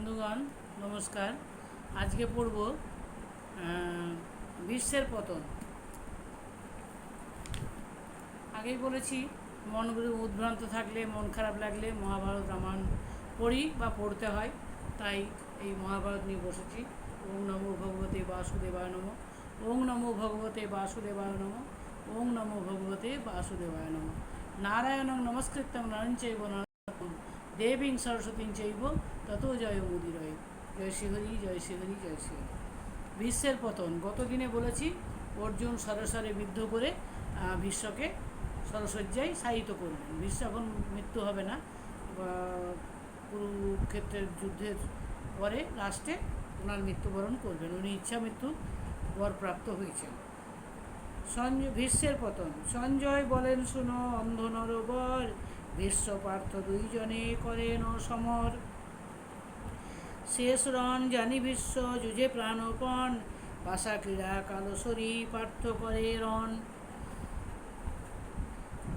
বন্ধুগণ নমস্কার। আজকে পড়ব বিশ্বের পতন। আগেই বলেছি মনগুলো উদ্ভ্রান্ত থাকলে, মন খারাপ লাগলে মহাভারত রামায়ণ পড়ি বা পড়তে হয়, তাই এই মহাভারত নিয়ে বসেছি। ওং নমো ভগবতে বাসুদেবায় নমঃ। ওং নমো ভগবতে বাসুদেবায় নমঃ। ওং নমো ভগবতে বাসুদেবায় নমঃ। নারায়ণং নমস্কৃত্যং নরং চৈব নরোত্তমং দেবীং সরস্বতীং চৈব ততো জয় মুদিরয়। জয় শ্রীহরি, জয় শ্রীহরি, জয় শ্রীহরি। ভীষ্মের পতন গত দিনে বলেছি। অর্জুন সরসরে বিদ্ধ করে ভীষ্মকে সরসজ্জায় শায়িত করবেন। ভীষ্ম এখন মৃত্যু হবে না, কুরুক্ষেত্রের যুদ্ধের পরে লাস্টে ওনার মৃত্যুবরণ করবেন। উনি ইচ্ছা মৃত্যু বরপ্রাপ্ত হয়েছেন। ভীষ্মের পতন। সঞ্জয় বলেন, শুনো অন্ধ নরবর, ভীষ্ম পার্থ দুইজনে করেন সমর। শেষ রণ জানি ভীষ্ম যুজে প্রাণপণ, পাশা ক্রীড়া কালসরি পার্থ করে রণ।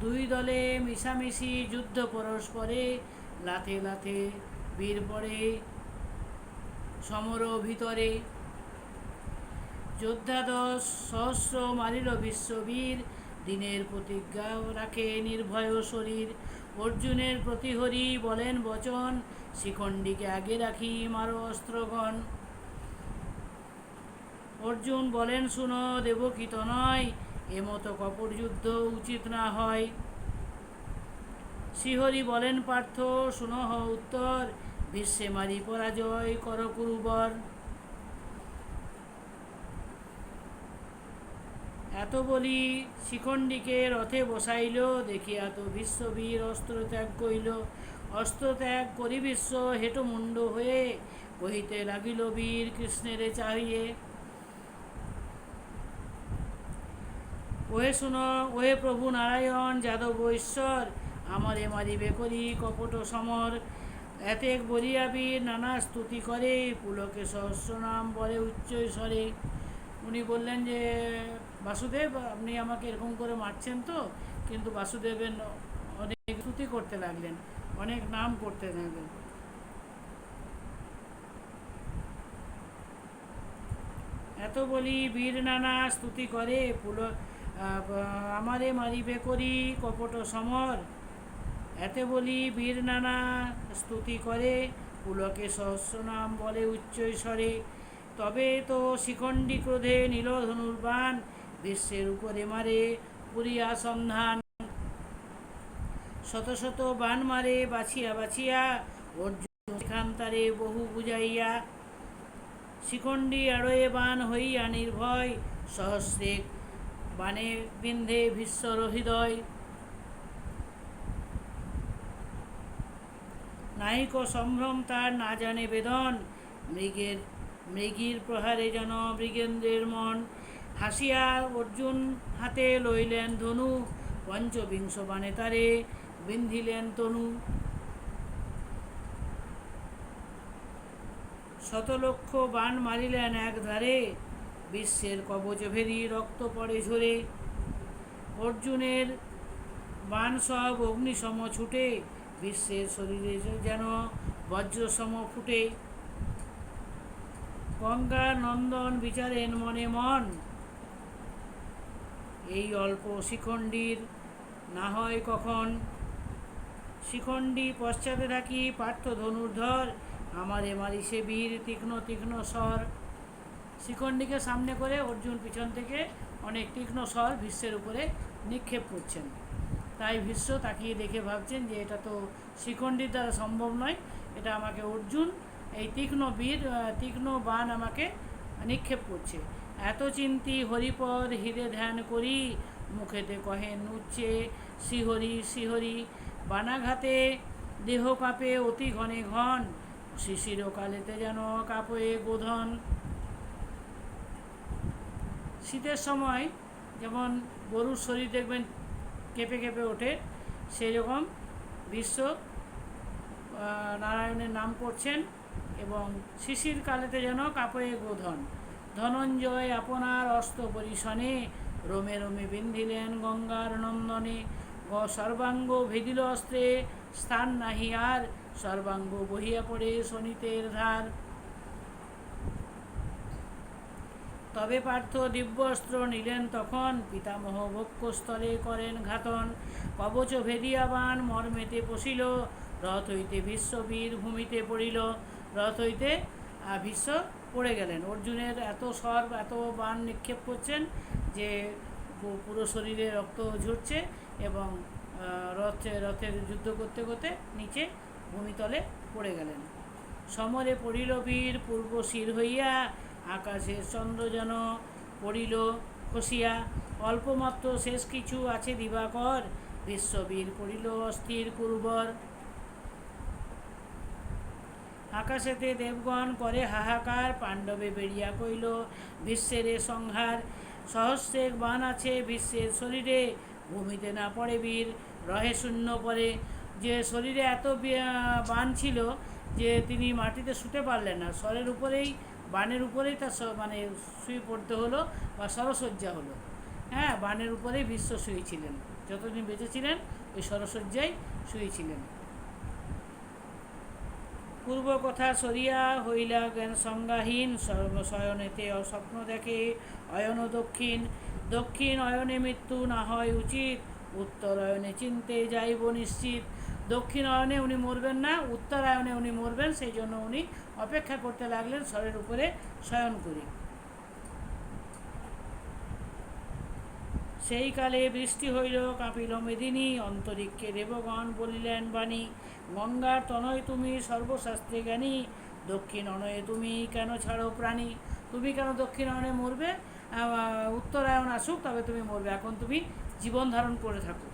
দুই দলে মিশামিশি যুদ্ধ পরস্পরে, লাথে লাথে বীর পড়ে সমর ভিতরে। যোদ্ধা 10 সহস্র মারিল বিশ্ববীর, দিনের প্রতিজ্ঞা রাখে নির্ভয় শরীর। অর্জুনের প্রতিহরি বলেন বচন, শিখণ্ডীকে আগে রাখি মারো অস্ত্রগণ। অর্জুন বলেন, শুনো দেবকৃত নয়, এমতো কপট যুদ্ধ উচিত না হয়। শ্রীহরি বলেন পার্থ, শুনহ উত্তর, বিশ্বে মারি পরাজয় কর কুরুবর। এত বলি শিখণ্ডীকে রথে বসাইল, দেখিয়া তো বিশ্ববীর অস্ত্র ত্যাগ কইল। অস্ত্র ত্যাগ করি বিশ্ব হেঁটো মুন্ড হয়ে, কহিতে লাগিল বীর কৃষ্ণের চাহিয়ে। ওহে শুন, ওহে প্রভু নারায়ণ যাদব ঈশ্বর, আমারে মারিবে করি কপট সমর। এতেক বলিয়া বীর নানা স্তুতি করে, পুলকে সহস্র নাম বলে উচ্চ স্বরে। উনি বললেন যে বাসুদেব, আপনি আমাকে এরকম করে মারছেন তো, কিন্তু বাসুদেবের অনেক স্তুতি করতে লাগলেন, অনেক নাম করতে লাগলেন। এত বলি বীর নানা স্তুতি করে, আমারে মারিবে করি কপট সমর। এতে বলি বীর নানা স্তুতি করে, পুলকে সহস্র নাম বলে উচ্চ স্বরে। তবে তো শিখণ্ডী ক্রোধে নীল ধনুর্বাণ, বিশ্বের উপরে মারে পুরিয়া সন্ধান। শত শত বান মারে বাছিয়া বাছিয়া, অর্জুন সেখান্তারে বহু বুঝাইয়া। শিখণ্ডী আড়য়ে বান হইয়া নির্ভয়, সহস্রে বানে বিন্ধে ভীষ্মর হৃদয়। নাহিক সম্ভ্রম তার না জানে বেদন, মৃগীর প্রহারে যেন মৃগেন্দ্রের মন। হাসিয়া অর্জুন হাতে লইলেন ধনু, পঞ্চবিংশ বানে তারে বিন্ধিলেন তনু। শতলক্ষ বান মারিলেন এক ধারে, বিশ্বের কবচ ভেরি রক্ত পড়ে ঝরে। অর্জুনের বান সব অগ্নিসম ছুটে, বিশ্বের শরীরে যেন বজ্রসম ফুটে। গঙ্গা নন্দন বিচারেন মনে মন, এই অল্প শিখণ্ডীর না হয় কখন। শিখণ্ডী পশ্চাতে থাকি পার্থ ধনুর্ধর, আমারে মারি সে বীর তীক্ষ্ণ তীক্ষ্ণ স্বর। শিখণ্ডীকে সামনে করে অর্জুন পিছন থেকে অনেক তীক্ষ্ণ স্বর ভীষ্মের উপরে নিক্ষেপ করছেন। তাই ভীষ্ম তাকিয়ে দেখে ভাবছেন যে এটা তো শিখণ্ডীর দ্বারা সম্ভব নয়, এটা আমাকে অর্জুন এই তীক্ষ্ণ বাণ আমাকে নিক্ষেপ করছে। এত চিন্তি হরিপদ হৃদে ধ্যান করি, মুখেতে কহেন উচ্চে শ্রীহরি শ্রীহরি। বানাঘাতে দেহ কাঁপে অতি ঘনে ঘন, শিশির কালেতে যেন কাঁপয়ে গোধন। শীতের সময় যেমন গরুর শরীর দেখবেন কেঁপে কেঁপে ওঠে, সেই রকম বিশ্ব নারায়ণের নাম করছেন এবং শিশির কালেতে যেন কাঁপয়ে গোধন। ধনঞ্জয় আপনার অস্ত্র পরিশনে, রোমে রোমে বিন্ধিলেন গঙ্গার নন্দনে। সর্বাঙ্গ ভেদিল অস্ত্রে, স্থান নাহি আর সর্বাঙ্গ বহিয়া পড়ে শোণিতের ধার। তবে পার্থ দিব্যস্ত্র নিলেন তখন, পিতামহ বক্ষস্থলে করেন ঘাতন। কবচ ভেদিয়া বাণ মর্মেতে পশিল, রথ হইতে বিশ্ববীর ভূমিতে পড়িল। রথ হইতে ভীষ্ম পড়ে গেলেন। অর্জুনের এত সর্ব এত বাণ নিক্ষেপ করছেন যে পুরো শরীরে রক্ত ঝরছে এবং রথের যুদ্ধ করতে করতে নিচে ভূমিতলে পড়ে গেলেন। সমরে পড়িল বীর পূর্ব শির হইয়া, আকাশের চন্দ্র যেন পড়িল খসিয়া। অল্পমাত্র শেষ কিছু আছে দিবাকর, বিশ্ববীর পড়িল অস্থির কুরুবর। আকাশেতে দেবগণ করে হাহাকার, পাণ্ডবে বেরিয়া কইল বিশ্বের সংহার। সহস্রেক বাণ আছে বিশ্বের শরীরে, ভূমিতে না পড়ে বীর রহে শূন্য পরে। যে শরীরে এত বাণ ছিল যে তিনি মাটিতে শুতে পারলেন না, স্বরের উপরেই বাণের উপরেই তার মানে শুয়ে পড়তে হলো বা সরসজ্জা হলো। হ্যাঁ, বাণের উপরেই বিশ্ব শুয়েছিলেন, যতদিন বেঁচে ছিলেন ওই সরসজ্জায় শুয়েছিলেন। পূর্ব কথা সরিয়া হইলা জ্ঞান সংজ্ঞাহীন, শয়নেতে স্বপ্ন দেখে অয়ন দক্ষিণ। দক্ষিণ অয়নে মৃত্যু না হয় উচিত, উত্তরায়ণে চিনতে যাইব নিশ্চিত। দক্ষিণ অয়নে উনি মরবেন না, উত্তরায়ণে উনি মরবেন, সেই জন্য উনি অপেক্ষা করতে লাগলেন স্বরের উপরে শয়ন করে। সেই কালে বৃষ্টি হইল কাঁপিল মেদিনী, অন্তরিক্ষে দেবগণ বলিলেন বাণী। গঙ্গার তনয় তুমি সর্বশাস্ত্রে জ্ঞানী, দক্ষিণ অনয়ে তুমি কেন ছাড়ো প্রাণী। তুমি কেন দক্ষিণ অয়নে মরবে, উত্তরায়ণ আসুক তবে তুমি মরবে, এখন তুমি জীবন ধারণ করে থাকো।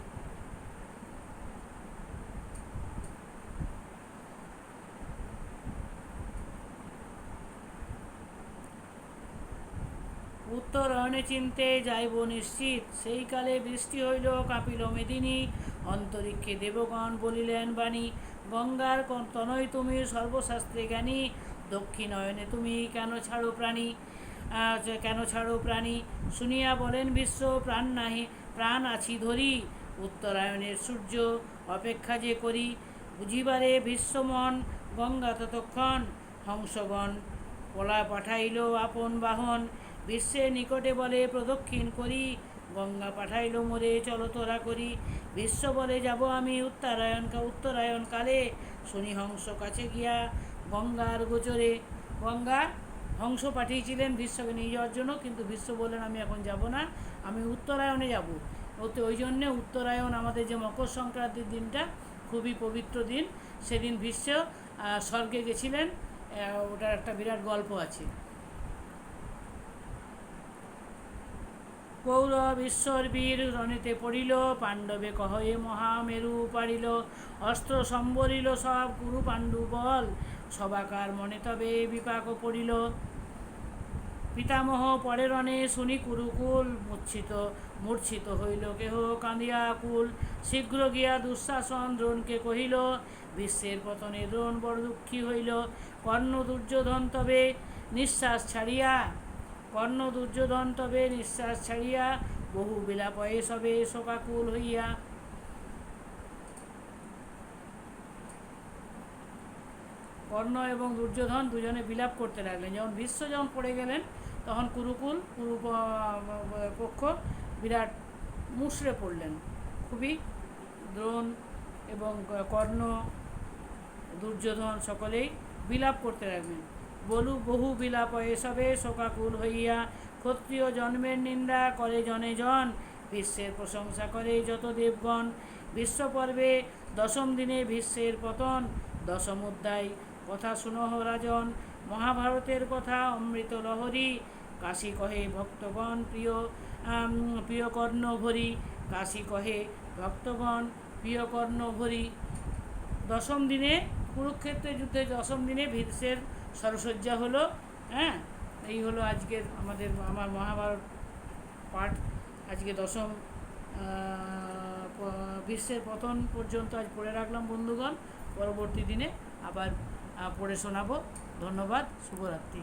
উত্তরায়ণে চিনতে যাইব নিশ্চিত, সেই কালে বৃষ্টি হইল কাঁপিল মেদিনী, অন্তরিক্ষে দেবগণ বলিলেন বাণী। গঙ্গার তনয় তুমি সর্বশাস্ত্রে জ্ঞানী, দক্ষিণায়নে তুমি কেন ছাড়ো প্রাণী। কেন ছাড়ো প্রাণী শুনিয়া বলেন বিশ্ব, প্রাণ নাহি প্রাণ আছি ধরি, উত্তরায়ণের সূর্য অপেক্ষা যে করি। বুঝিবারে বিশ্বমন গঙ্গা ততক্ষণ, হংসগণ পলা পাঠাইল আপন বাহন। বিশ্বের নিকটে বলে প্রদক্ষিণ করি, গঙ্গা পাঠাইল মোরে চলো তোরা করি। বিশ্ব বলে যাব আমি উত্তরায়ণ কালে, শুনি হংস কাছে গিয়া গঙ্গার গোচরে। গঙ্গা হংস পাঠিয়েছিলেন বিশ্বকে নিয়ে যাওয়ার জন্য, কিন্তু বিশ্ব বললেন আমি এখন যাব না, আমি উত্তরায়ণে যাব। ওই জন্যে উত্তরায়ণ আমাদের যে মকর সংক্রান্তির দিনটা খুবই পবিত্র দিন, সেদিন বিশ্ব স্বর্গে গেছিলেন, ওটার একটা বিরাট গল্প আছে। কৌরব ঈশ্বর বীর রণেতে পড়িল, পাণ্ডবে কহে মহামেরু পারিল। অস্ত্র সম্বরিল সব কুরু পাণ্ডু বল, সবাকার মনে তবে বিপাক পড়িল। পিতামহ পরে রণে শুনি কুরুকুল, মূর্ছিত হইল কেহ কাঁদিয়া আকুল। শীঘ্র গিয়া দুঃশাসন দ্রোণকে কহিল, বিশ্বের পতনে দ্রোণ বড় দুঃখী হইল। কর্ণ দুর্যোধন তবে নিঃশ্বাস ছাড়িয়া, বহু বিলাপয়ে সবে শোকাকুল হইয়া। কর্ণ এবং দুর্যোধন দুজনে বিলাপ করতে লাগলেন। যখন ভীষ্ম যখন পড়ে গেলেন তখন কুরু পক্ষ বিরাট মুষড়ে পড়লেন। খুবই দ্রোণ এবং কর্ণ দুর্যোধন সকলেই বিলাপ করতে লাগলেন। বহু বিলাপ এসবে শোকাকুল হইয়া, ক্ষত্রিয় জন্মের নিন্দা করে জনে জন, বিশ্বের প্রশংসা করে যত দেবগণ। বিশ্বপর্বে দশম দিনে বিশ্বের পতন, দশম অধ্যায় কথা শুনহ রাজন। মহাভারতের কথা অমৃত লহরী, কাশী কহে ভক্তগণ প্রিয় কর্ণ ভরি। কাশী কহে ভক্তগণ প্রিয় কর্ণ ভরি। দশম দিনে কুরুক্ষেত্রের যুদ্ধে দশম দিনে ভীষ্মের সরসজ্জা হলো। হ্যাঁ, এই হলো আজকের আমার মহাভারত পাঠ। আজকে দশম ভীষ্মের পতন পর্যন্ত আজ পড়ে রাখলাম বন্ধুগণ। পরবর্তী দিনে আবার পড়ে শোনাবো। ধন্যবাদ, শুভরাত্রি।